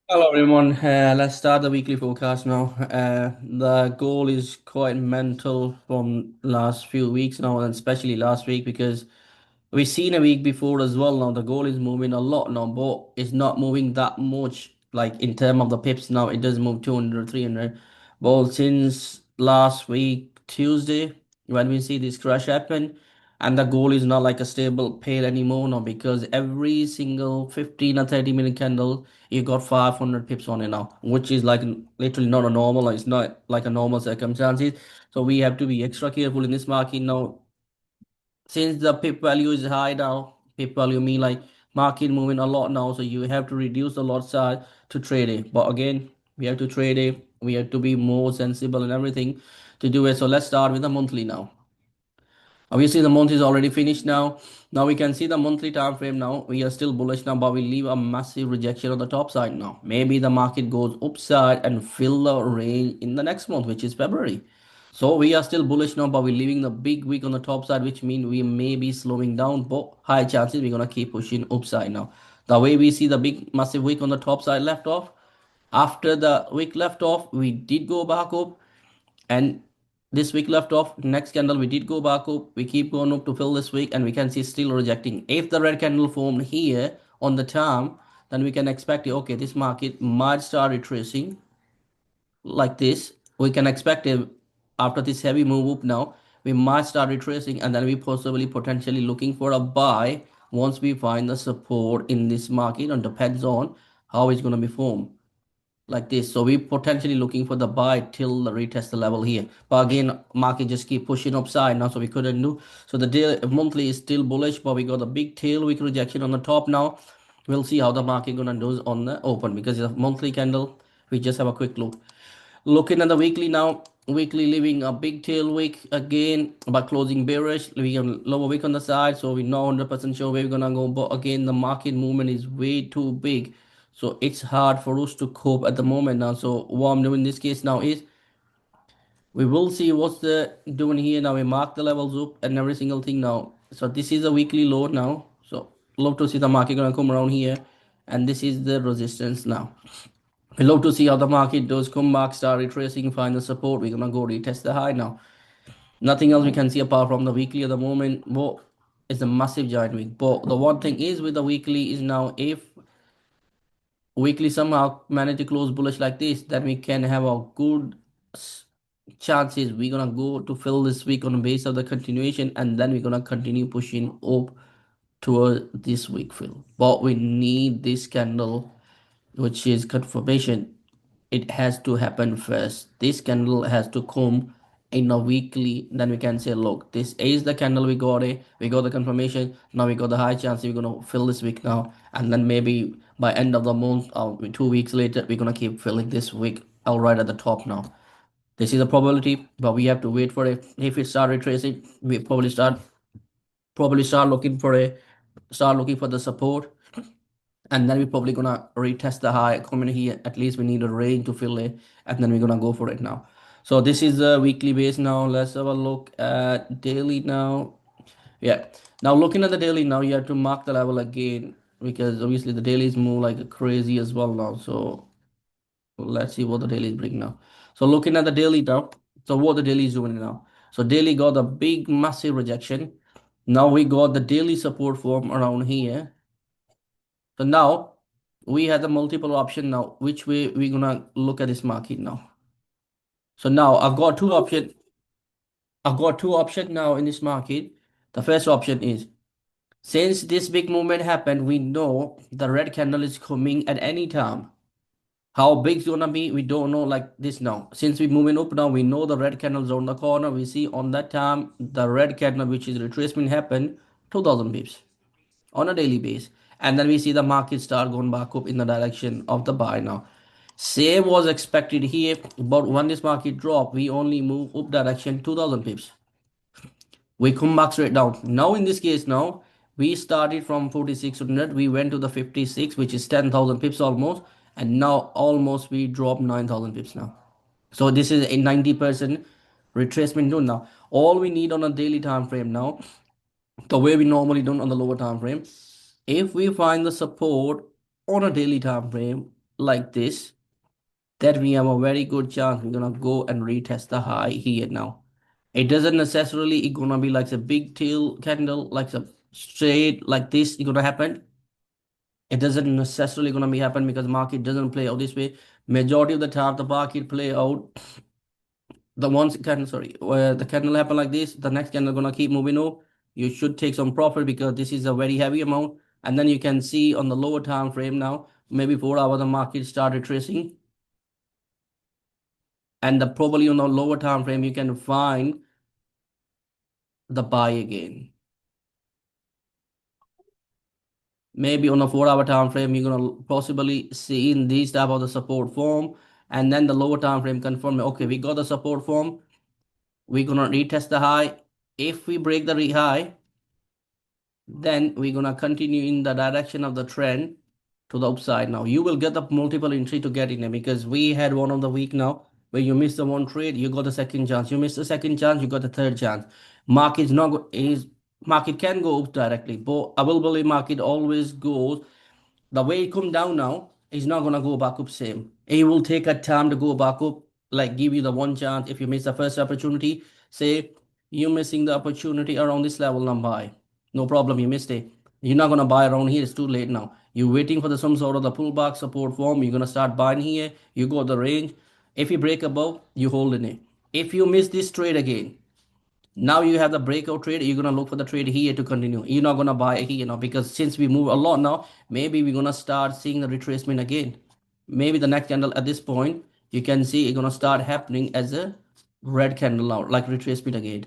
Hello everyone. Let's start the weekly forecast now. The goal is quite mental from last few weeks now, and especially last week because we've seen a week before as well now. The goal is moving a lot now, but it's not moving that much. Like in terms of the pips now, it does move 200, 300. But since last week, Tuesday, when we see this crash happen, and the goal is not like a stable pair anymore now because every single 15 or 30-minute candle, you got 500 pips on it now, which is like literally not a normal, it's not like a normal circumstances. So we have to be extra careful in this market now since the pip value is high now. Pip value mean like market moving a lot now, so you have to reduce the lot size to trade it. But again, we have to trade it, we have to be more sensible and everything to do it. So let's start with the monthly now. Obviously, the month is already finished now. Now we can see the monthly time frame now. We are still bullish now, but we leave a massive rejection on the top side now. Maybe the market goes upside and fill the range in the next month, which is February. So we are still bullish now, but we're leaving the big wick on the top side, which means we may be slowing down, but high chances we're gonna keep pushing upside now. The way we see the big massive wick on the top side left off, after the wick left off, we did go back up and this week left off. Next candle we did go back up, we keep going up to fill this week, and we can see still rejecting. If the red candle formed here on the term, then we can expect okay, this market might start retracing like this. We can expect it after this heavy move up now, we might start retracing, and then we possibly potentially looking for a buy once we find the support in this market, and depends on how it's going to be formed like this. So we potentially looking for the buy till the retest the level here. But again, market just keep pushing upside now, so we couldn't do. So the day monthly is still bullish, but we got a big tail wick rejection on the top now. We'll see how the market gonna do on the open because it's a monthly candle. We just have a quick look. Looking at the weekly now, weekly leaving a big tail wick again, but closing bearish, leaving a lower wick on the side. So we're not 100% sure where we're gonna go. But again, the market movement is way too big. So it's hard for us to cope at the moment now. So what I'm doing in this case now is we will see what's the doing here now. We mark the levels up and every single thing now. So this is a weekly low now. So love to see the market gonna come around here. And this is the resistance now. We love to see how the market does come back, start retracing, find the support. We're gonna go retest the high now. Nothing else we can see apart from the weekly at the moment. But it's a massive giant week. But the one thing is with the weekly is now if weekly somehow manage to close bullish like this, then we can have a good chances. We're gonna go to fill this week on the base of the continuation, and then we're gonna continue pushing up toward this week fill. But we need this candle, which is confirmation. It has to happen first. This candle has to come in a weekly. Then we can say, look, this is the candle we got it. We got the confirmation. Now we got the high chance we're gonna fill this week now, and then maybe by end of the month or 2 weeks later, we're gonna keep filling this week all right at the top now. This is a probability, but we have to wait for it. If it start retracing, we probably start looking for the support, and then we're probably gonna retest the high coming here. At least we need a range to fill it, and then we're gonna go for it now. So this is a weekly base now. Let's have a look at daily now. Yeah, now looking at the daily now, you have to mark the level again because obviously the dailies move like crazy as well now. So let's see what the daily is bringing now. So looking at the daily now, so what the daily is doing now. So daily got a big massive rejection. Now we got the daily support form around here. So now we have the multiple option now. Which way we gonna look at this market now? So now I've got two options now in this market. The first option is since this big movement happened, we know the red candle is coming at any time. How big it's gonna be, we don't know like this now. Since we're moving up now, we know the red candles on the corner. We see on that time the red candle, which is retracement, happened 2000 pips on a daily base. And then we see the market start going back up in the direction of the buy now. Same was expected here, but when this market drop, we only move up direction 2000 pips. We come back straight down. Now in this case now, we started from 4600, we went to the 56, which is 10,000 pips almost, and now almost we dropped 9,000 pips now. So this is a 90% retracement done now. All we need on a daily time frame now, the way we normally done on the lower time frame, if we find the support on a daily time frame, like this, then we have a very good chance we're gonna go and retest the high here now. It doesn't necessarily it gonna be like a big tail candle, like a straight like this, it's gonna happen. It doesn't necessarily gonna be happen because market doesn't play out this way. Majority of the time the market play out the ones candle, sorry, where the candle happen like this, the next candle gonna keep moving up. You should take some profit because this is a very heavy amount. And then you can see on the lower time frame now, maybe 4 hour the market started tracing. And the probably on the lower time frame you can find the buy again. Maybe on a 4 hour time frame, you're gonna possibly see in these type of the support form, and then the lower time frame confirm, okay, we got the support form, we're gonna retest the high. If we break the high, then we're gonna continue in the direction of the trend to the upside. Now you will get the multiple entry to get in it because we had one of the week now where you missed the one trade, you got the second chance. You missed the second chance, you got the third chance. Market is not is market can go up directly, but I will believe market always goes the way it come down now is not gonna go back up same. It will take a time to go back up, like give you the one chance. If you miss the first opportunity, say you're missing the opportunity around this level and buy. No problem, you missed it. You're not gonna buy around here, it's too late now. You're waiting for the some sort of the pullback support form, you're gonna start buying here, you go the range. If you break above, you hold in it. If you miss this trade again, now you have the breakout trade. You're gonna look for the trade here to continue. You're not gonna buy here, because since we move a lot now, maybe we're gonna start seeing the retracement again. Maybe the next candle at this point, you can see it's gonna start happening as a red candle now, like retracement again.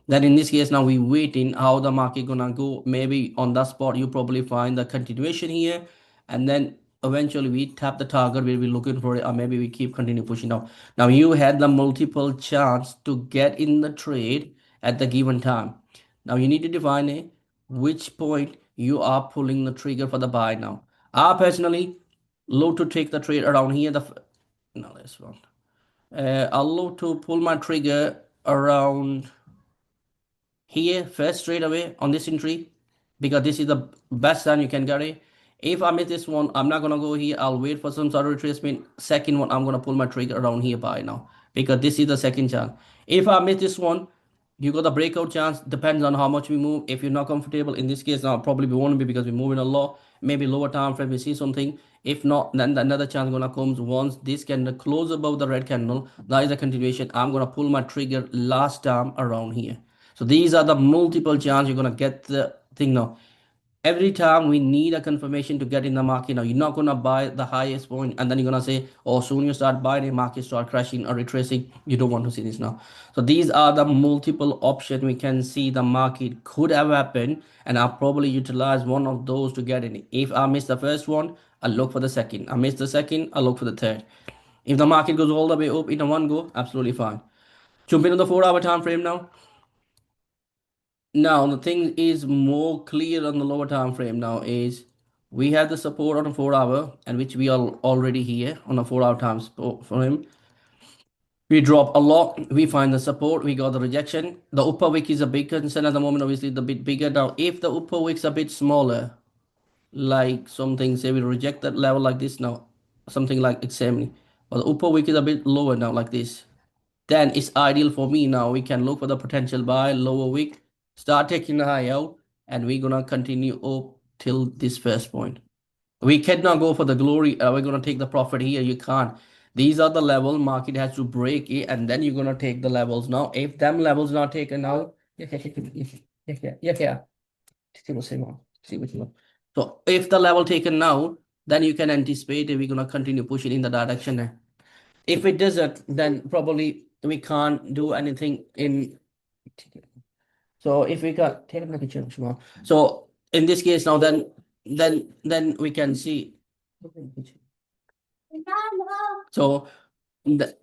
Then in this case, now we waiting how the market gonna go. Maybe on that spot, you probably find the continuation here, and then eventually we tap the target where we're looking for it, or maybe we keep continue pushing down. Now you had the multiple chance to get in the trade at the given time. Now you need to define it which point you are pulling the trigger for the buy now. I personally love to take the trade around here. No, this one. I love to pull my trigger around here first straight away on this entry because this is the best time you can get it. If I miss this one, I'm not gonna go here. I'll wait for some sort of retracement. Second one, I'm gonna pull my trigger around here by now because this is the second chance. If I miss this one, you got the breakout chance. Depends on how much we move. If you're not comfortable in this case, now probably we won't be because we're moving a lot. Maybe lower time frame we see something. If not, then another chance gonna comes once this candle close above the red candle. That is a continuation. I'm gonna pull my trigger last time around here. So these are the multiple chance you're gonna get the thing now. Every time we need a confirmation to get in the market now. You're not gonna buy the highest point and then you're gonna say, oh, soon you start buying, the market start crashing or retracing. You don't want to see this now. So these are the multiple options we can see the market could have happened, and I'll probably utilize one of those to get in it. If I miss the first one, I'll look for the second. I miss the second, I'll look for the third. If the market goes all the way up in a one go, absolutely fine. Jump into the 4 hour time frame now. Now the thing is more clear on the lower time frame now is we have the support on a 4 hour and which we are already here on a 4 hour time for him. We drop a lot, we find the support, we got the rejection. The upper wick is a big concern at the moment, obviously the bit bigger. Now if the upper wick's a bit smaller, like something say we reject that level like this now, something like examining. But the upper wick is a bit lower now like this, then it's ideal for me now. We can look for the potential buy, lower wick, start taking the high out, and we're gonna continue up till this first point. We cannot go for the glory. We're gonna take the profit here. You can't. These are the level market has to break it, and then you're gonna take the levels now. If them levels not taken out, yeah. See what you want. See what you want. So if the level taken now, then you can anticipate it. We're gonna continue pushing in the direction. If it doesn't, then probably we can't do anything in. So if we got take a picture, Shuma. So in this case now, then we can see. So the,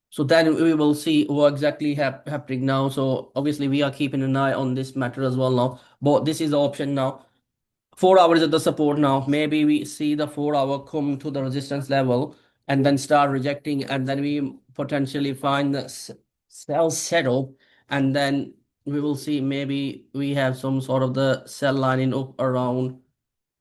so then we will see what exactly happening now. So obviously we are keeping an eye on this matter as well now. But this is the option now. 4 hours at the support now. Maybe we see the 4 hour come to the resistance level and then start rejecting, and then we potentially find the sell setup, and then we will see maybe we have some sort of the sell lining up around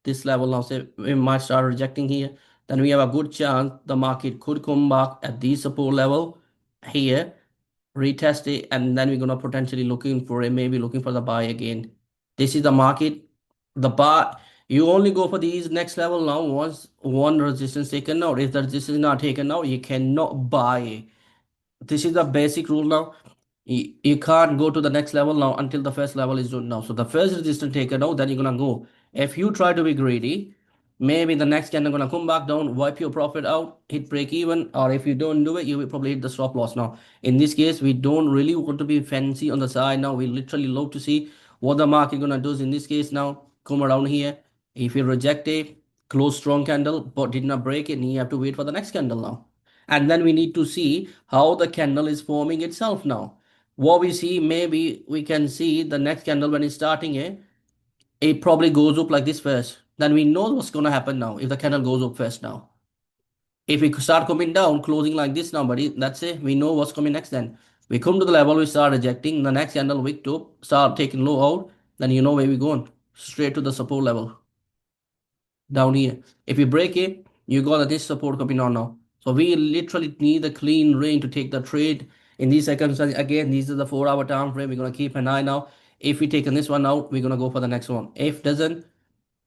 this level now, say we might start rejecting here, then we have a good chance the market could come back at the support level here, retest it, and then we're gonna potentially looking for it, maybe looking for the buy again. This is the market. The buy, you only go for these next level now once one resistance taken out. If the resistance is not taken out, you cannot buy. This is the basic rule now. You can't go to the next level now until the first level is done now. So the first resistance taken out, then you're gonna go. If you try to be greedy, maybe the next candle gonna come back down, wipe your profit out, hit break even, or if you don't do it, you will probably hit the stop loss now. In this case, we don't really want to be fancy on the side now. We literally love to see what the market gonna do in this case now. Come around here. If you reject it, close strong candle, but did not break it, and you have to wait for the next candle now. And then we need to see how the candle is forming itself now. What we see, maybe we can see the next candle when it's starting it probably goes up like this first. Then we know what's going to happen now if the candle goes up first now. If we start coming down, closing like this now, buddy, that's it. We know what's coming next then. We come to the level, we start rejecting. The next candle wicked up, start taking low out. Then you know where we're going. Straight to the support level down here. If you break it, you got this support coming on now. So we literally need a clean rain to take the trade. In these circumstances, again, these are the 4 hour time frame. We're gonna keep an eye now. If we taken this one out, we're gonna go for the next one. If doesn't,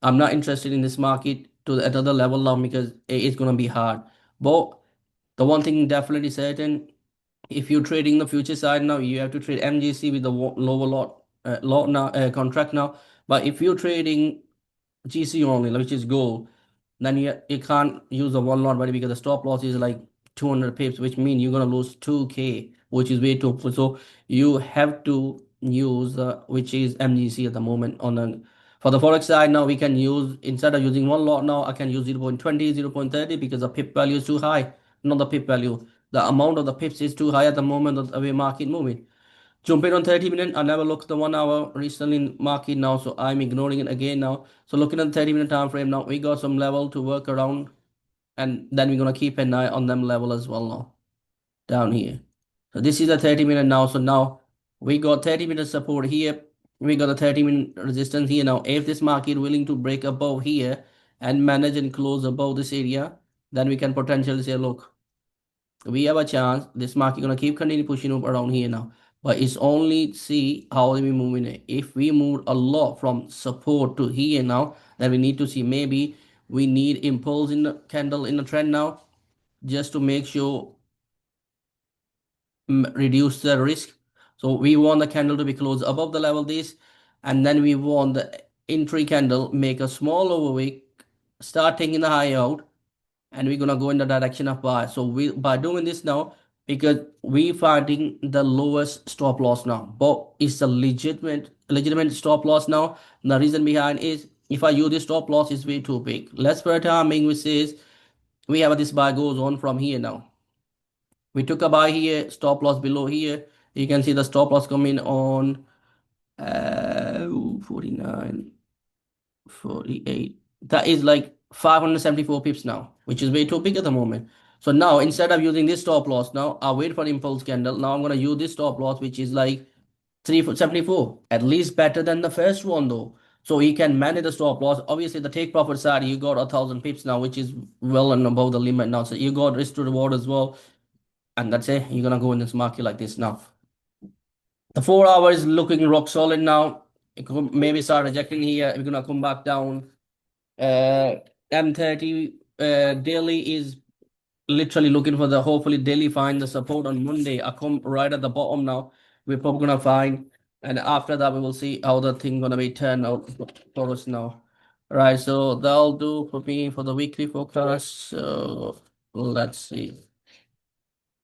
I'm not interested in this market to another level now because it's gonna be hard. But the one thing definitely certain, if you're trading the future side now, you have to trade MGC with the lower lot now contract now. But if you're trading GC only, which is gold, then you can't use the one lot value because the stop loss is like 200 pips, which means you're gonna lose 2K, which is way too. So you have to use which is MGC at the moment on the for the forex side now we can use instead of using one lot now I can use 0.20, 0.30 because the pip value is too high, not the pip value. The amount of the pips is too high at the moment of the way market moving. Jump in on 30 minute. I never looked at the 1 hour recently in market now, so I'm ignoring it again now. So looking at the 30-minute time frame now, we got some level to work around, and then we're gonna keep an eye on them level as well now down here. So this is a 30-minute now. So now we got 30-minute support here. We got a 30-minute resistance here now. If this market willing to break above here and manage and close above this area, then we can potentially say, look, we have a chance. This market gonna keep continue pushing up around here now. But it's only see how we move in it. If we move a lot from support to here now, then we need to see maybe we need impulse in the candle in the trend now, just to make sure reduce the risk. So we want the candle to be closed above the level this, and then we want the entry candle make a small overwick, start taking the high out, and we're gonna go in the direction of buy. So we by doing this now, because we finding the lowest stop loss now, but it's a legitimate stop loss now. The reason behind is if I use this stop loss is way too big. Let's for a timing which says we have this buy goes on from here now. We took a buy here, stop loss below here. You can see the stop loss coming on 49. 48. That is like 574 pips now, which is way too big at the moment. So now instead of using this stop loss, now I wait for impulse candle. Now I'm gonna use this stop loss, which is like 374. At least better than the first one though. So you can manage the stop loss. Obviously, the take profit side, you got 1,000 pips now, which is well and above the limit now. So you got risk to reward as well. And that's it. You're gonna go in this market like this now. The 4 hours is looking rock solid now. It could maybe start rejecting here. We're gonna come back down. M30 daily is literally looking for the hopefully daily find the support on Monday. I come right at the bottom now. We're probably gonna find, and after that we will see how the thing gonna be turned out for us now. Right, so that'll do for me for the weekly forecast. So let's see.